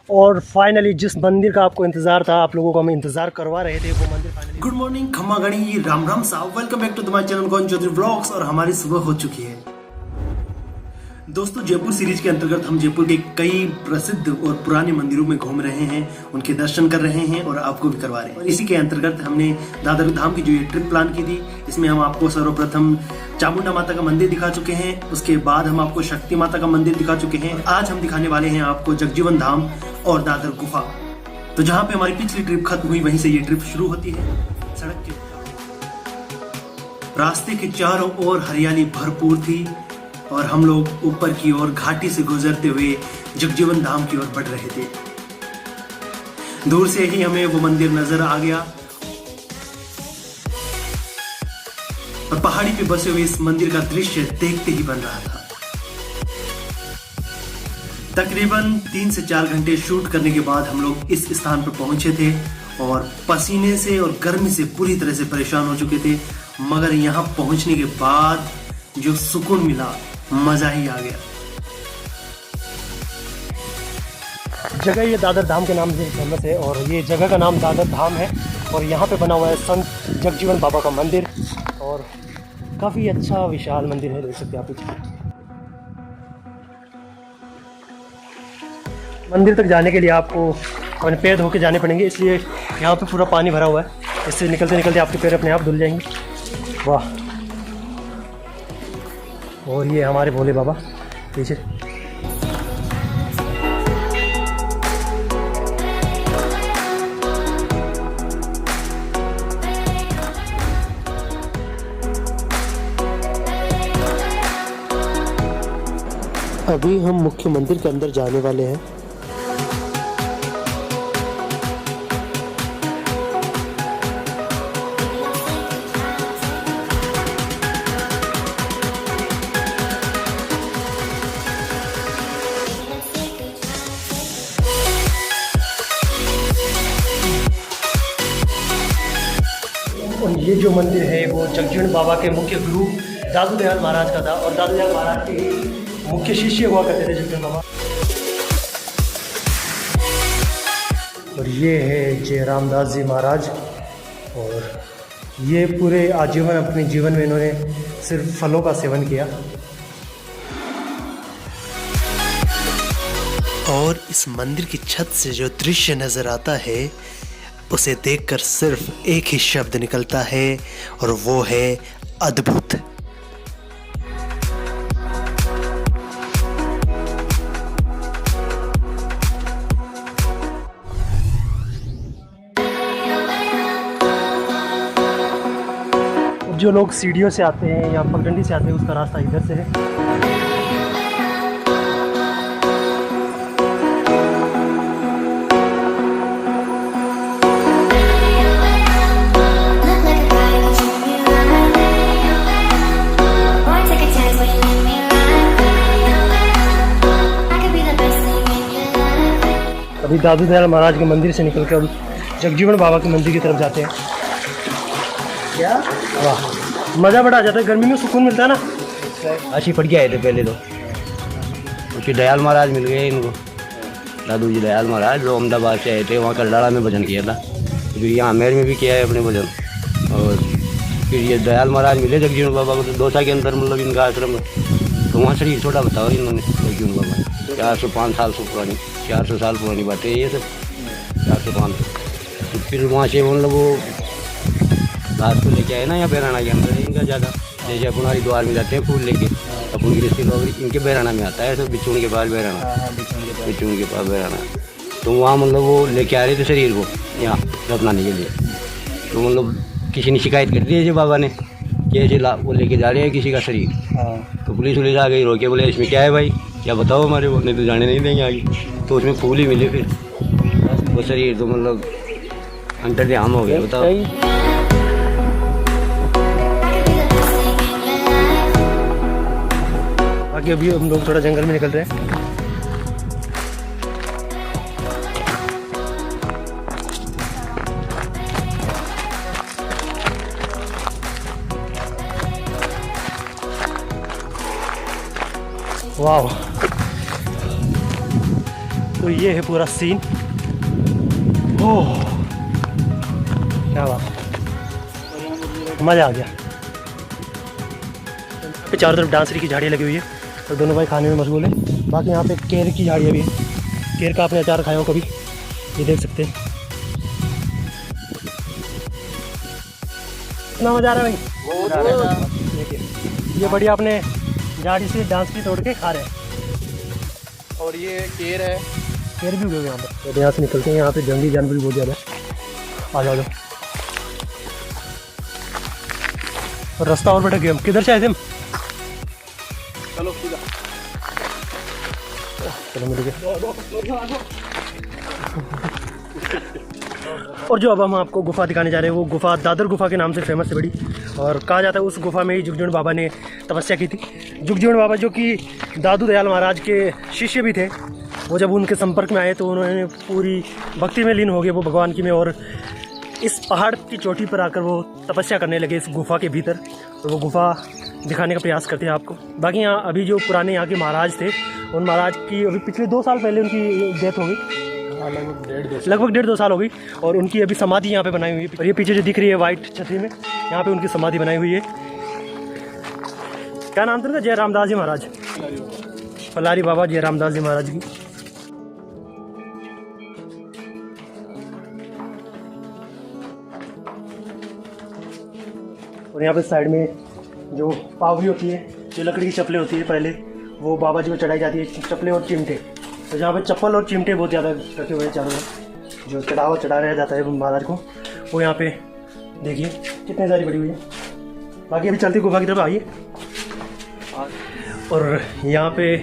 और फाइनली जिस मंदिर का आपको इंतज़ार था, आप लोगों को हम इंतज़ार करवा रहे थे, वो मंदिर फाइनली। गुड मॉर्निंग, खम्मा गणी, राम राम साहब, welcome back to my channel कौन चौधरी व्लॉग्स। और हमारी सुबह हो चुकी है दोस्तों। जयपुर सीरीज के अंतर्गत हम जयपुर के कई प्रसिद्ध और पुराने मंदिरों में घूम रहे हैं, उनके दर्शन कर रहे हैं और आपको भी करवा रहे हैं। और इसी के अंतर्गत हमने दादर धाम की जो ये ट्रिप प्लान की थी, इसमें हम आपको सर्वप्रथम चामुंडा माता का मंदिर दिखा चुके हैं, उसके बाद हम आपको शक्ति माता का मंदिर दिखा चुके हैं। आज हम दिखाने वाले हैं आपको जगजीवन धाम और दादर गुफा। तो जहाँ पे हमारी पिछली ट्रिप खत्म हुई, वहीं से ये ट्रिप शुरू होती है। सड़क के रास्ते के चारों ओर हरियाली भरपूर थी और हम लोग ऊपर की ओर घाटी से गुजरते हुए जगजीवन धाम की ओर बढ़ रहे थे। दूर से ही हमें वो मंदिर नजर आ गया और पहाड़ी पे बसे हुए इस मंदिर का दृश्य देखते ही बन रहा था। तकरीबन 3 से 4 घंटे शूट करने के बाद हम लोग इस स्थान पर पहुंचे थे और पसीने से और गर्मी से पूरी तरह से परेशान हो चुके थे, मगर यहाँ पहुंचने के बाद जो सुकून मिला, मजा ही आ गया। जगह ये दादर धाम के नाम से फेमस है और ये जगह का नाम दादर धाम है और यहाँ पे बना हुआ है संत जगजीवन बाबा का मंदिर और काफ़ी अच्छा विशाल मंदिर है, देख सकते हैं आप पीछे। मंदिर तक जाने के लिए आपको अपने पैर धो के जाने पड़ेंगे, इसलिए यहाँ पे पूरा पानी भरा हुआ है। इससे निकलते निकलते आपके पैर अपने आप धुल जाएंगे। वाह। और ये हमारे भोले बाबा पीछे। अभी हम मुख्य मंदिर के अंदर जाने वाले हैं। और ये जो मंदिर है वो जगजीवन बाबा के मुख्य गुरु दादू दयाल महाराज का था और दादू दयाल महाराज के मुख्य शिष्य हुआ करते थे जगजीवन बाबा। और ये है जय रामदास जी महाराज और ये पूरे आजीवन अपने जीवन में इन्होंने सिर्फ फलों का सेवन किया। और इस मंदिर की छत से जो दृश्य नजर आता है, उसे देखकर सिर्फ एक ही शब्द निकलता है और वो है अद्भुत। जो लोग सीढ़ियों से आते हैं या पगडंडी से आते हैं, उसका रास्ता इधर से है। अभी दादू दयाल महाराज के मंदिर से निकल कर हम जगजीवन बाबा के मंदिर की तरफ जाते हैं। क्या वाह, मज़ा बड़ा आ जाता है, गर्मी में सुकून मिलता है ना। अच्छी पढ़ के आए थे पहले तो, उसके दयाल महाराज मिल गए इनको, दादू जी दयाल महाराज, जो अहमदाबाद से आए थे, वहाँ करलाड़ा में भजन किया था। फिर यहाँ आमेर में भी किया है अपने भजन। और फिर ये दयाल महाराज मिले जगजीवन बाबा को तो दौसा के अंदर, मतलब इनका आश्रम है। तो वहाँ शरीर छोटा बताओ इन्होंने जगजीवन बाबा 405 साल से पुरानी, 400 साल पुरानी बातें ये सब, 405। तो फिर वहाँ से मतलब वो रात को लेके आए ना यहाँ बैराना के अंदर इनका जगह, जैसे अपन हरिद्वार में जाते हैं फूल लेके, अपन गृहस्थी लोग इनके बैराना में आता है, सब बिचून के पास बैराना, बिचून के पास बैराना। तो वहाँ मतलब वो लेके आ रहे थे शरीर को यहाँ दफनाने के लिए। तो मतलब किसी ने शिकायत कर दी ऐसे बाबा ने कि ऐसे वो लेके जा रहे हैं किसी का शरीर। तो पुलिस आ गई, रोके, बोले इसमें क्या है भाई, क्या बताओ हमारे को, नहीं तो जाने नहीं देंगे आगे। तो उसमें फूल ही मिले, फिर वो शरीर तो मतलब अंतर्ध्यान हो गया, बताओ। बाकी अभी हम लोग थोड़ा जंगल में निकल रहे हैं। वाह। तो तो ये है पूरा सीन। ओह क्या बात, मज़ा आ गया। यहाँ पे चारों तरफ डांसरी की झाड़ियाँ लगी हुई है और दोनों भाई खाने में मशगूल है। बाकी यहाँ पे केर की झाड़ियाँ भी है। केर का आपने अचार खाया हो कभी, ये देख सकते हैं। कितना मज़ा आ रहा है भाई। देखिए ये बढ़िया अपने झाड़ी से डांस की तोड़ के खा रहे हैं। और ये केर है, केर भी उगे यहाँ पर। तो यहाँ से निकलते हैं, यहाँ पे जंगली जानवर भी बहुत ज़्यादा है। आ जाओ। और रास्ता और भटक गया, हम किधर से आए थे हम? चलो सीधा, चलो मिल गए। और जो अब हम आपको गुफा दिखाने जा रहे हैं वो गुफा दादर गुफा के नाम से फेमस है बड़ी। और कहा जाता है उस गुफा में ही जुगजीवन बाबा ने तपस्या की थी। जुगजीवन बाबा जो कि दादू दयाल महाराज के शिष्य भी थे, वो जब उनके संपर्क में आए तो उन्होंने पूरी भक्ति में लीन हो गए वो भगवान की में, और इस पहाड़ की चोटी पर आकर वो तपस्या करने लगे इस गुफा के भीतर। तो वो गुफा दिखाने का प्रयास करते हैं आपको। बाकी यहाँ अभी जो पुराने यहाँ के महाराज थे, उन महाराज की अभी पिछले 2 साल पहले उनकी डेथ हो गई, लगभग 1.5-2 साल हो गई। और उनकी अभी समाधि यहाँ पे बनाई हुई है। और ये पीछे जो दिख रही है वाइट छतरी में, यहाँ पे उनकी समाधि बनाई हुई है। क्या नाम था उनका? जय रामदास जी महाराज, पलारी बाबा जय रामदास जी महाराज की। और यहाँ पे साइड में जो पावरी होती है, जो लकड़ी की चप्पलें होती है, पहले वो बाबा जी को चढ़ाई जाती है, चप्पलें और चिमटे। तो जहाँ पे चप्पल और चिमटे बहुत ज़्यादा रखे हुए हैं चारों में, जो चढ़ाया जाता है महाराज को, वो यहाँ पे देखिए कितनी सारी बड़ी हुई है। बाकी अभी चलती गुफा की तरफ आइए। और यहाँ पे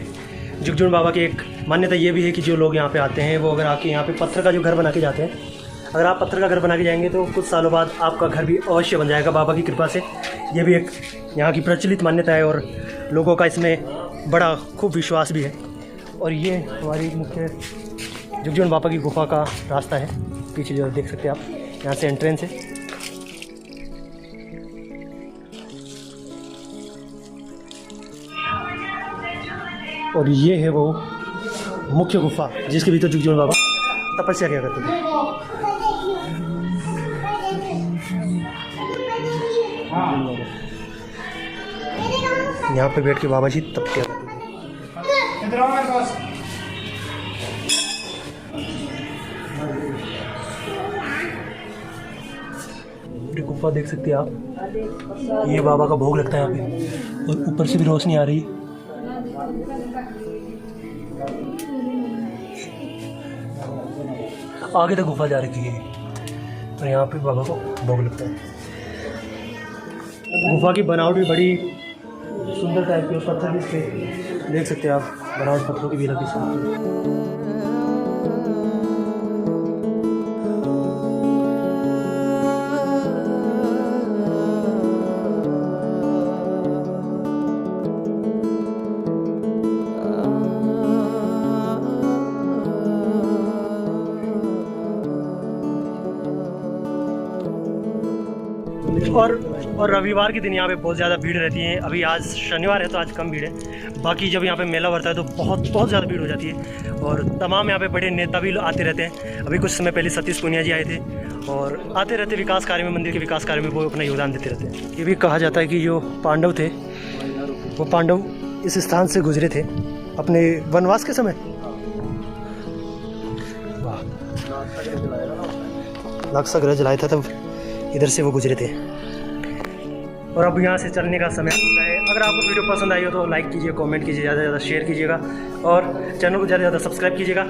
जुगजीवन बाबा की एक मान्यता ये भी है कि जो लोग यहाँ पे आते हैं वो अगर आके यहाँ पे पत्थर का जो घर बना के जाते हैं, अगर आप पत्थर का घर बना के जाएंगे तो कुछ सालों बाद आपका घर भी अवश्य बन जाएगा बाबा की कृपा से। ये भी एक यहाँ की प्रचलित मान्यता है और लोगों का इसमें बड़ा खूब विश्वास भी है। और ये हमारी मुख्य जुगजीवन बाबा की गुफा का रास्ता है, पीछे जो देख सकते हैं आप, यहाँ से एंट्रेंस है। और ये है वो मुख्य गुफा जिसके भीतर जुगजीवन बाबा तपस्या किया करते थे। यहाँ पे बैठ के बाबा जी तप किया करते थे। गुफा देख सकते हैं आप, ये बाबा का भोग लगता है यहाँ पे, और ऊपर से भी रोशनी आ रही है। आगे तक गुफा जा रखी है और यहाँ पे बाबा को भोग लगता है। गुफा की बनावट भी बड़ी सुंदर टाइप की, पत्थर भी इसके देख सकते हैं आप, बनावट पत्थरों की भी लगी सकती है। और रविवार के दिन यहाँ पे बहुत ज़्यादा भीड़ रहती है। अभी आज शनिवार है तो आज कम भीड़ है, बाकी जब यहाँ पे मेला भरता है तो बहुत ज़्यादा भीड़ हो जाती है। और तमाम यहाँ पे बड़े नेता भी आते रहते हैं। अभी कुछ समय पहले सतीश पूनिया जी आए थे और आते रहते विकास कार्य में, मंदिर के विकास कार्य में वो अपना योगदान देते रहते हैं। ये भी कहा जाता है कि जो पांडव थे वो पांडव इस स्थान से गुजरे थे अपने वनवास के समय। वाह, लाक्षागृह जलाया था तब इधर से वो गुजरे थे। और अब यहाँ से चलने का समय होता है। अगर आपको वीडियो पसंद आई हो तो लाइक कीजिए, कमेंट कीजिए, ज़्यादा से ज़्यादा शेयर कीजिएगा और चैनल को ज़्यादा से ज़्यादा सब्सक्राइब कीजिएगा।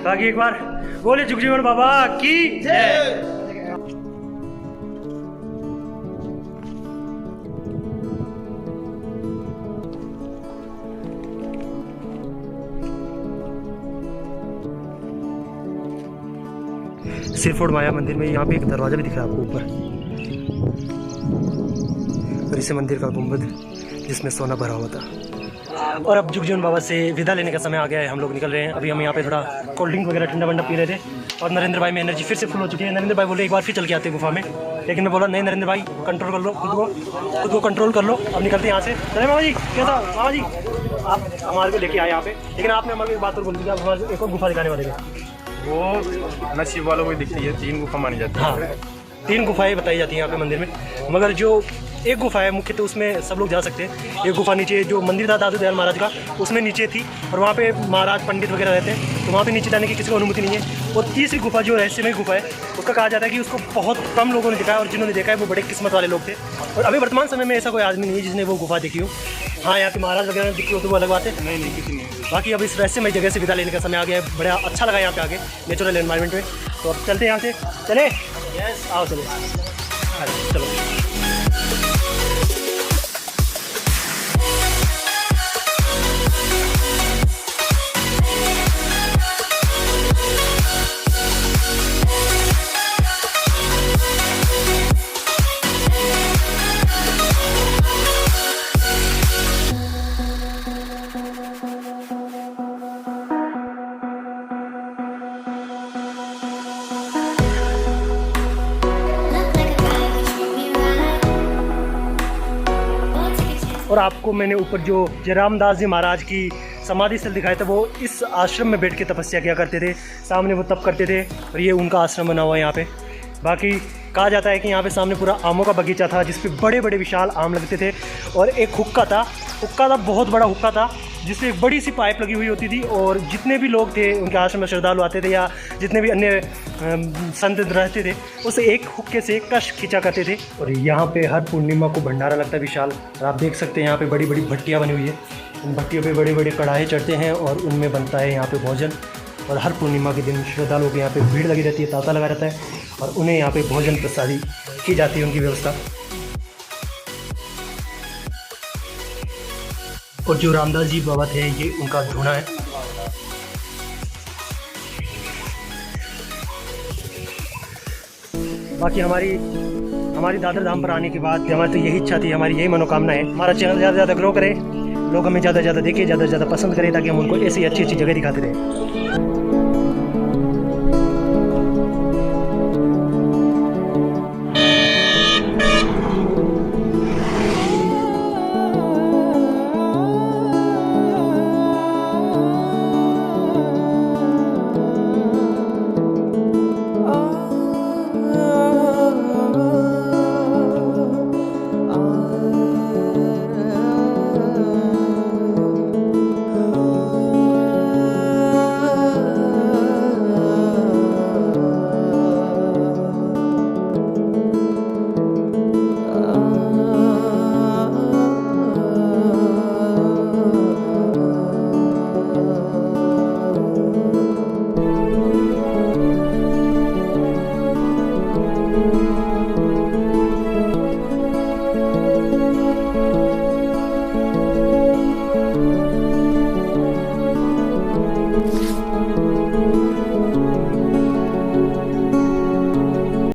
बाकी एक बार बोले जुगजीवन बाबा की जय। सिरफोड़ माया मंदिर में यहाँ पे एक दरवाज़ा भी दिख रहा है आपको ऊपर, और इसे मंदिर का गुंबद जिसमें सोना भरा हुआ था। और अब जुगजीवन बाबा से विदा लेने का समय आ गया है, हम लोग निकल रहे हैं। अभी हम यहाँ पे थोड़ा कोल्ड ड्रिंक वगैरह ठंडा वंडा पी रहे थे और नरेंद्र भाई में एनर्जी फिर से फुल हो चुकी है। नरेंद्र भाई बोले एक बार फिर चल के आते हैं गुफा में, लेकिन मैं बोला नहीं नरेंद्र भाई कंट्रोल कर लो खुद को कंट्रोल कर लो। अब निकलते हैं यहाँ से। चले मामा जी, क्या था मामा जी, आप हमारे को लेके आए यहाँ पे, लेकिन आपने हमारे एक बात और बोल दी कि आप हमारे एक और गुफा दिखाने वाले थे। वो नसीब वालों को दिखती है, 3 गुफा मानी जाती है। हाँ, 3 गुफाएं बताई जाती हैं यहाँ पे मंदिर में, मगर जो एक गुफा है मुख्य तो उसमें सब लोग जा सकते हैं। एक गुफा नीचे जो मंदिर था दादू दयाल महाराज का, उसमें नीचे थी और वहाँ पे महाराज पंडित वगैरह रहते हैं, तो वहाँ पे नीचे जाने की किसी को अनुमति नहीं है। और तीसरी गुफा जो रहस्यमय गुफा है, उसका कहा जाता है कि उसको बहुत कम लोगों ने देखा है और जिन्होंने देखा है वो बड़े किस्मत वाले लोग थे। और अभी वर्तमान समय में ऐसा कोई आदमी नहीं है जिसने वो गुफा देखी हो। हाँ, यहाँ के महाराज वगैरह दिखी हो तो वो अलग बात है। नहीं किसी नहीं। बाकी अब इस रहस्यमय जगह से विदा लेने का समय आ गया है। बड़ा अच्छा लगा यहाँ पे आके नेचुरल एनवायरनमेंट में। तो अब चलते हैं यहाँ से। चले यस आओ चलो चलो। और आपको मैंने ऊपर जो जयराम दास जी महाराज की समाधि स्थल दिखाया था, वो इस आश्रम में बैठ के तपस्या किया करते थे। सामने वो तप करते थे और ये उनका आश्रम बना हुआ है यहाँ पे। बाकी कहा जाता है कि यहाँ पे सामने पूरा आमों का बगीचा था जिस पे बड़े बड़े विशाल आम लगते थे। और एक हुक्का था बहुत बड़ा हुक्का था जिससे एक बड़ी सी पाइप लगी हुई होती थी। और जितने भी लोग थे उनके आश्रम में श्रद्धालु आते थे या जितने भी अन्य संत रहते थे, उस एक हुक्के से कश खींचा करते थे। और यहाँ पे हर पूर्णिमा को भंडारा लगता है विशाल। और आप देख सकते हैं यहाँ पे बड़ी बड़ी भट्टियाँ बनी हुई है। उन भट्टियों पे बड़े बड़े कढ़ाई चढ़ते हैं और उनमें बनता है यहाँ पे भोजन। और हर पूर्णिमा के दिन श्रद्धालुओं के यहाँ पे भीड़ लगी रहती है, तांता लगा रहता है और उन्हें यहाँ पे भोजन प्रसादी की जाती है, उनकी व्यवस्था। और जो रामदास जी बाबा थे ये उनका धूना है। बाकी हमारी दादर धाम पर आने के बाद हमारी तो यही इच्छा थी, हमारी यही मनोकामना है, हमारा चैनल ज़्यादा से ज़्यादा ग्रो करे, लोग हमें ज़्यादा से ज़्यादा देखें, ज़्यादा से ज़्यादा पसंद करें, ताकि हम उनको ऐसी अच्छी अच्छी जगह दिखाते रहें।